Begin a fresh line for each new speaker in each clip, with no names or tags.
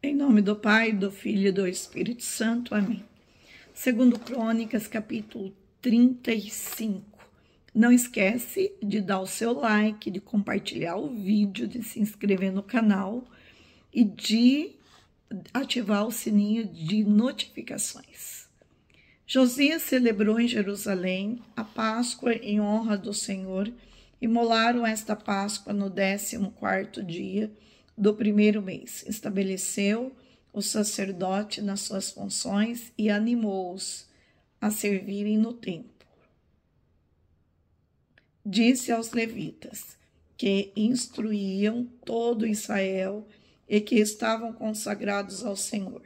Em nome do Pai, do Filho e do Espírito Santo. Amém. Segundo Crônicas, capítulo 35. Não esquece de dar o seu like, de compartilhar o vídeo, de se inscrever no canal e de ativar o sininho de notificações. Josias celebrou em Jerusalém a Páscoa em honra do Senhor. Imolaram esta Páscoa no 14º dia do primeiro mês. Estabeleceu o sacerdote nas suas funções e animou-os a servirem no templo. Disse aos levitas, que instruíam todo Israel e que estavam consagrados ao Senhor: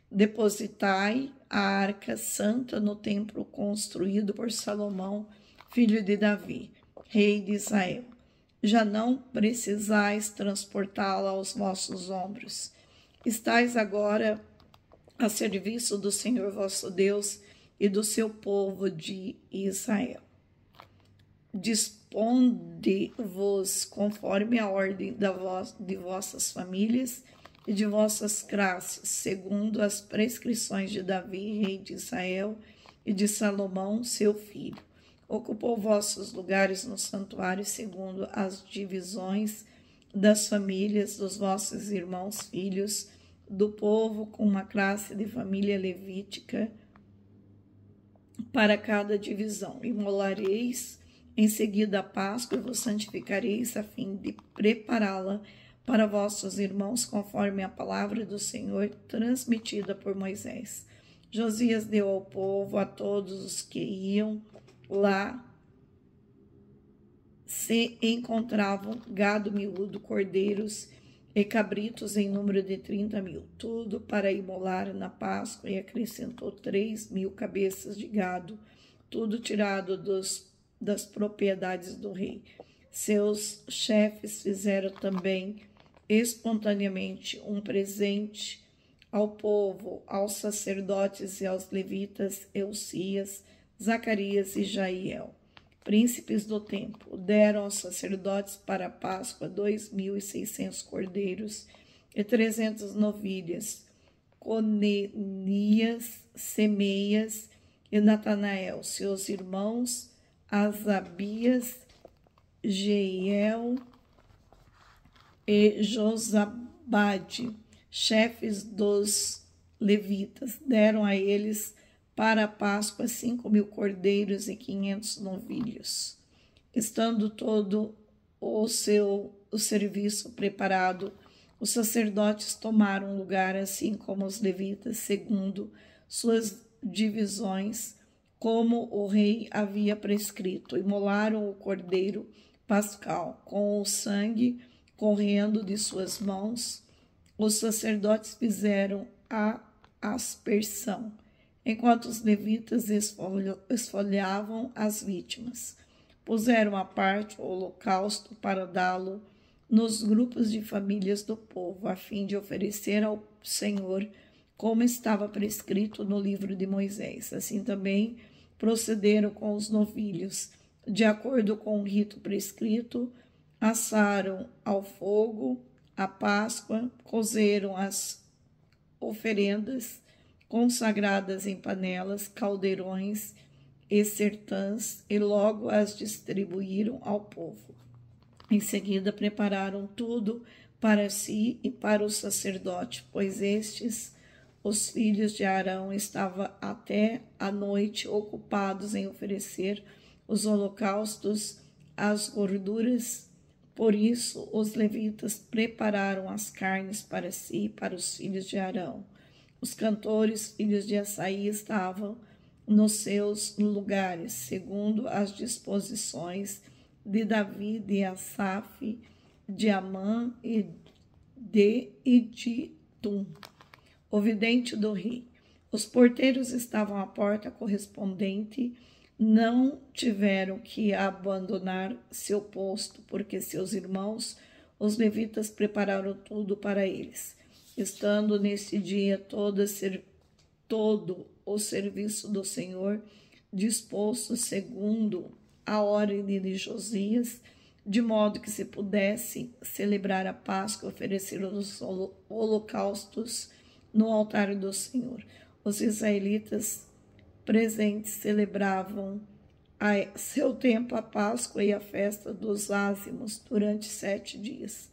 depositai a arca santa no templo construído por Salomão, filho de Davi, rei de Israel. Já não precisais transportá-la aos vossos ombros. Estais agora a serviço do Senhor vosso Deus e do seu povo de Israel. Disponde-vos conforme a ordem de vossas famílias e de vossas classes, segundo as prescrições de Davi, rei de Israel, e de Salomão, seu filho. Ocupou vossos lugares no santuário, segundo as divisões das famílias dos vossos irmãos, filhos do povo, com uma classe de família levítica para cada divisão. Imolareis em seguida a Páscoa e vos santificareis, a fim de prepará-la para vossos irmãos, conforme a palavra do Senhor transmitida por Moisés. Josias deu ao povo, a todos os que iam lá, se encontravam gado miúdo, cordeiros e cabritos em número de 30.000, tudo para imolar na Páscoa, e acrescentou 3.000 cabeças de gado, tudo tirado das propriedades do rei. Seus chefes fizeram também espontaneamente um presente ao povo, aos sacerdotes e aos levitas, Eucias, Zacarias e Jaiel, príncipes do templo. Deram aos sacerdotes para a Páscoa 2.600 cordeiros e 300 novilhas. Conenias, Semeias e Natanael, seus irmãos, Asabias, Jeiel e Josabade, chefes dos levitas, deram a eles para a Páscoa 5.000 cordeiros e 500 novilhos. Estando todo o serviço preparado, os sacerdotes tomaram lugar, assim como os levitas, segundo suas divisões, como o rei havia prescrito. Imolaram o cordeiro pascal, com o sangue correndo de suas mãos. Os sacerdotes fizeram a aspersão, enquanto os levitas esfolhavam as vítimas. Puseram à parte o holocausto para dá-lo nos grupos de famílias do povo, a fim de oferecer ao Senhor, como estava prescrito no livro de Moisés. Assim também procederam com os novilhos, de acordo com o rito prescrito. Assaram ao fogo a Páscoa, cozeram as oferendas consagradas em panelas, caldeirões e sertãs, e logo as distribuíram ao povo. Em seguida prepararam tudo para si e para o sacerdote, pois estes, os filhos de Arão, estavam até a noite ocupados em oferecer os holocaustos, as gorduras. Por isso, os levitas prepararam as carnes para si e para os filhos de Arão. Os cantores, filhos de Assaí, estavam nos seus lugares, segundo as disposições de Davi, de Asaf, de Amã e de Idtum, o vidente do rei. Os porteiros estavam à porta correspondente, não tiveram que abandonar seu posto, porque seus irmãos, os levitas, prepararam tudo para eles. Estando nesse dia todo o serviço do Senhor disposto segundo a ordem de Josias, de modo que se pudesse celebrar a Páscoa e oferecer os holocaustos no altar do Senhor. Os israelitas presentes celebravam a seu tempo a Páscoa e a festa dos ázimos durante 7 dias.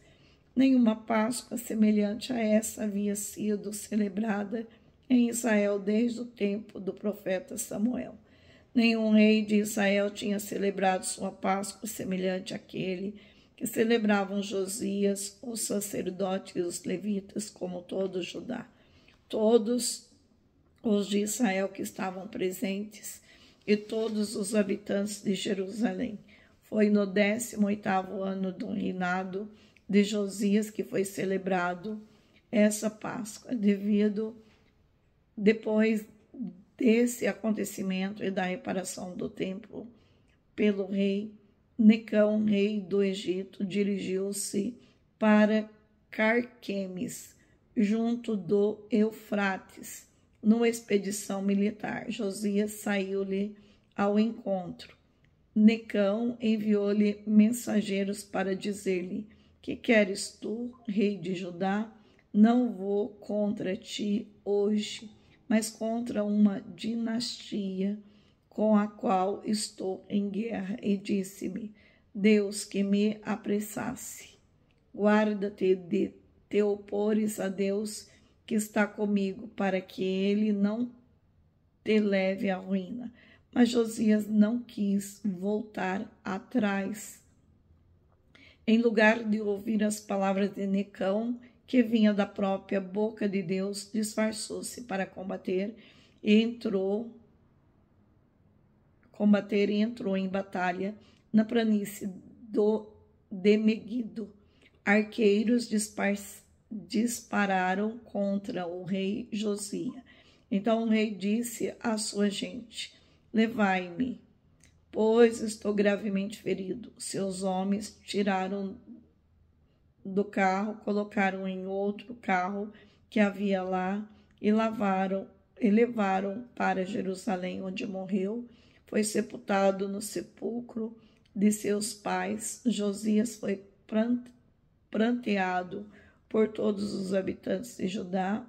Nenhuma Páscoa semelhante a essa havia sido celebrada em Israel desde o tempo do profeta Samuel. Nenhum rei de Israel tinha celebrado sua Páscoa semelhante àquele que celebravam Josias, os sacerdotes e os levitas, como todo Judá. Todos os de Israel que estavam presentes e todos os habitantes de Jerusalém. Foi no 18º ano do reinado de Josias que foi celebrado essa Páscoa, depois desse acontecimento e da reparação do templo pelo rei Necão, rei do Egito, dirigiu-se para Carquemes, junto do Eufrates, numa expedição militar. Josias saiu-lhe ao encontro. Necão enviou-lhe mensageiros para dizer-lhe: que queres tu, rei de Judá? Não vou contra ti hoje, mas contra uma dinastia com a qual estou em guerra. E disse-me: Deus que me apressasse. Guarda-te de te opores a Deus que está comigo, para que ele não te leve à ruína. Mas Josias não quis voltar atrás. Em lugar de ouvir as palavras de Necão, que vinha da própria boca de Deus, disfarçou-se para combater e entrou em batalha na planície de Megido. Arqueiros dispararam contra o rei Josias. Então o rei disse à sua gente: levai-me, pois estou gravemente ferido. Seus homens tiraram do carro, colocaram em outro carro que havia lá e levaram para Jerusalém, onde morreu. Foi sepultado no sepulcro de seus pais. Josias foi pranteado por todos os habitantes de Judá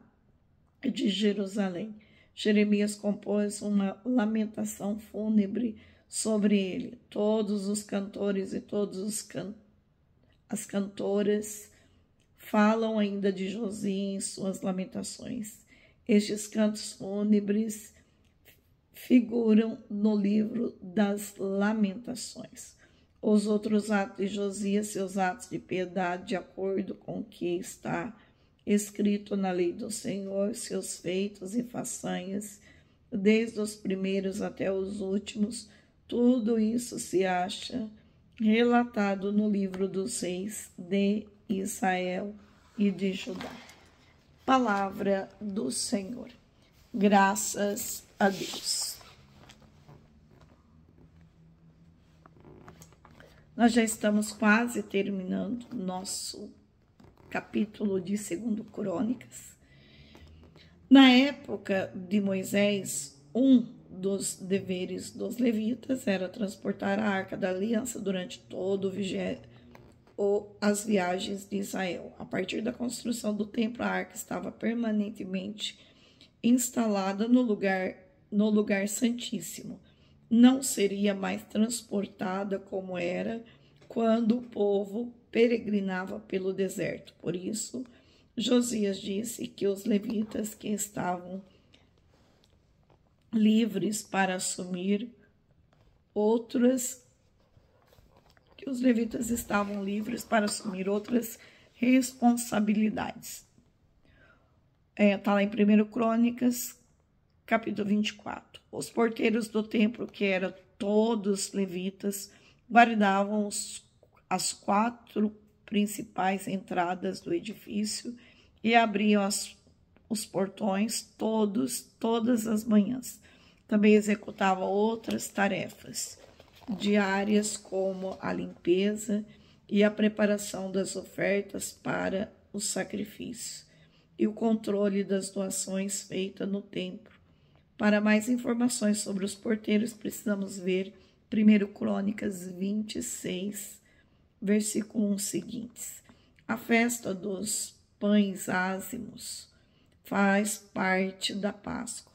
e de Jerusalém. Jeremias compôs uma lamentação fúnebre sobre ele. Todos os cantores e as cantoras falam ainda de Josias em suas lamentações. Estes cantos fúnebres figuram no livro das Lamentações. Os outros atos de Josias, seus atos de piedade, de acordo com o que está escrito na lei do Senhor, seus feitos e façanhas, desde os primeiros até os últimos, tudo isso se acha relatado no livro dos reis de Israel e de Judá. Palavra do Senhor. Graças a Deus. Nós já estamos quase terminando o nosso capítulo de 2 Crônicas. Na época de Moisés, um dos deveres dos levitas era transportar a Arca da Aliança durante todo as viagens de Israel. A partir da construção do templo, a Arca estava permanentemente instalada no lugar santíssimo. Não seria mais transportada como era quando o povo peregrinava pelo deserto. Por isso, Josias disse que os levitas que estavam livres para assumir outras responsabilidades. Está lá em 1 Crônicas, capítulo 24. Os porteiros do templo, que eram todos levitas, guardavam as 4 principais entradas do edifício e abriam os portões todas as manhãs. Também executavam outras tarefas diárias, como a limpeza e a preparação das ofertas para os sacrifícios e o controle das doações feitas no templo. Para mais informações sobre os porteiros, precisamos ver 1 Crônicas 26, versículo 1 seguintes. A festa dos pães ázimos faz parte da Páscoa,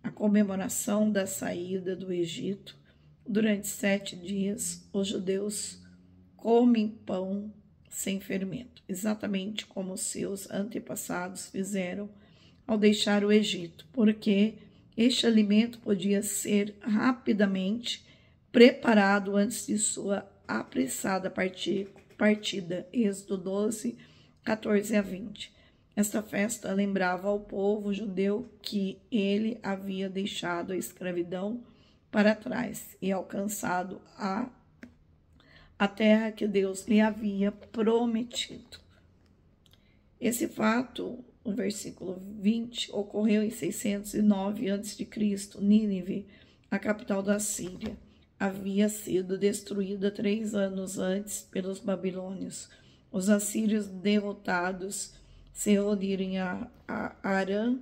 a comemoração da saída do Egito. Durante 7 dias, os judeus comem pão sem fermento, exatamente como seus antepassados fizeram ao deixar o Egito, porque este alimento podia ser rapidamente preparado antes de sua apressada partida. Êxodo 12, 14 a 20. Esta festa lembrava ao povo judeu que ele havia deixado a escravidão para trás e alcançado a terra que Deus lhe havia prometido. Esse fato, no versículo 20, ocorreu em 609 a.C. Nínive, a capital da Síria, havia sido destruída 3 anos antes pelos babilônios. Os assírios derrotados se reuniram em Arã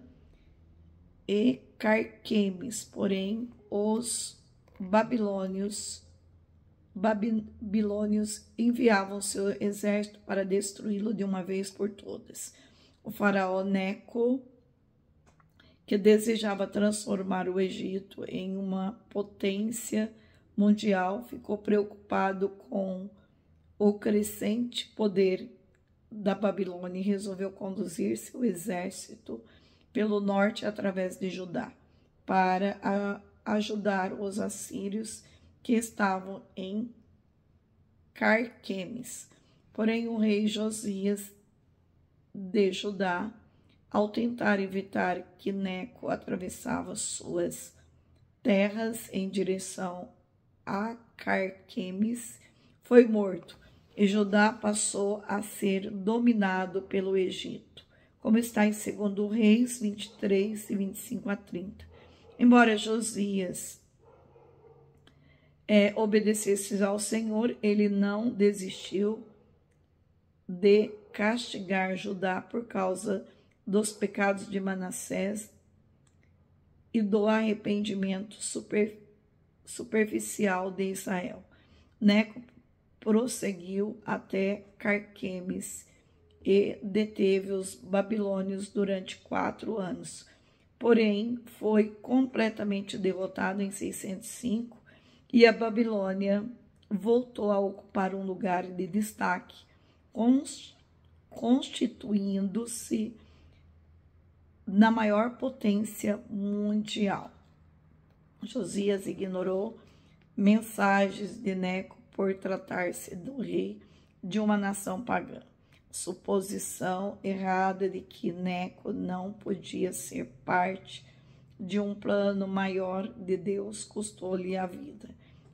e Carquemes, porém os babilônios enviavam seu exército para destruí-lo de uma vez por todas. O faraó Neco, que desejava transformar o Egito em uma potência mundial, ficou preocupado com o crescente poder da Babilônia e resolveu conduzir seu exército pelo norte através de Judá para ajudar os assírios que estavam em Carquemes. Porém, o rei Josias de Judá, ao tentar evitar que Neco atravessava suas terras em direção a Carquemes, foi morto, e Judá passou a ser dominado pelo Egito, como está em 2 Reis 23 e 25 a 30. Embora Josias obedecesse ao Senhor, ele não desistiu de castigar Judá por causa dos pecados de Manassés e do arrependimento superficial de Israel. Neco prosseguiu até Carquemes e deteve os babilônios durante 4 anos. Porém, foi completamente derrotado em 605 e a Babilônia voltou a ocupar um lugar de destaque, constituindo-se na maior potência mundial. Josias ignorou mensagens de Neco por tratar-se do rei de uma nação pagã. Suposição errada de que Neco não podia ser parte de um plano maior de Deus custou-lhe a vida.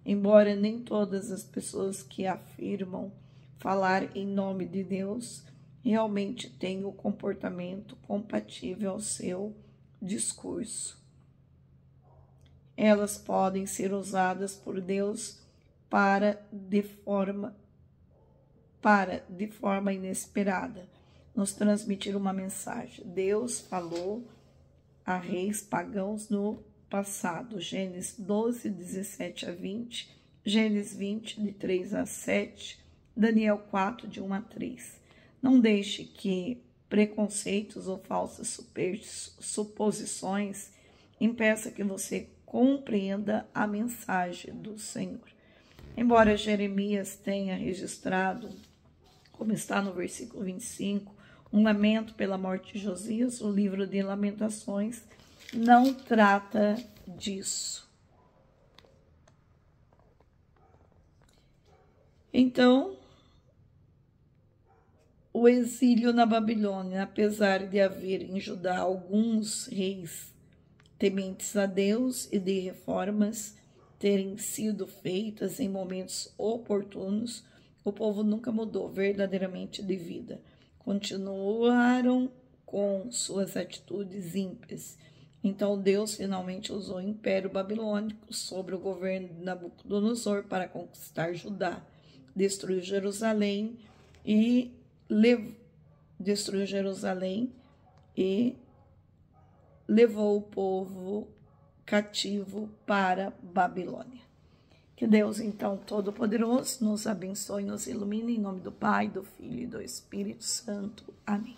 Embora nem todas as pessoas que afirmam falar em nome de Deus realmente tenham o comportamento compatível ao seu discurso, elas podem ser usadas por Deus de forma inesperada, nos transmitir uma mensagem. Deus falou a reis pagãos no passado. Gênesis 12, 17 a 20, Gênesis 20, de 3 a 7, Daniel 4, de 1 a 3. Não deixe que preconceitos ou falsas suposições impeça que você compreenda a mensagem do Senhor. Embora Jeremias tenha registrado, como está no versículo 25, um lamento pela morte de Josias, o livro de Lamentações não trata disso. Então, o exílio na Babilônia, apesar de haver em Judá alguns reis tementes a Deus e de reformas terem sido feitas em momentos oportunos, o povo nunca mudou verdadeiramente de vida. Continuaram com suas atitudes ímpias. Então Deus finalmente usou o Império Babilônico sobre o governo de Nabucodonosor para conquistar Judá, destruiu Jerusalém e levou o povo cativo para Babilônia. Que Deus, então, Todo-Poderoso, nos abençoe e nos ilumine, em nome do Pai, do Filho e do Espírito Santo. Amém.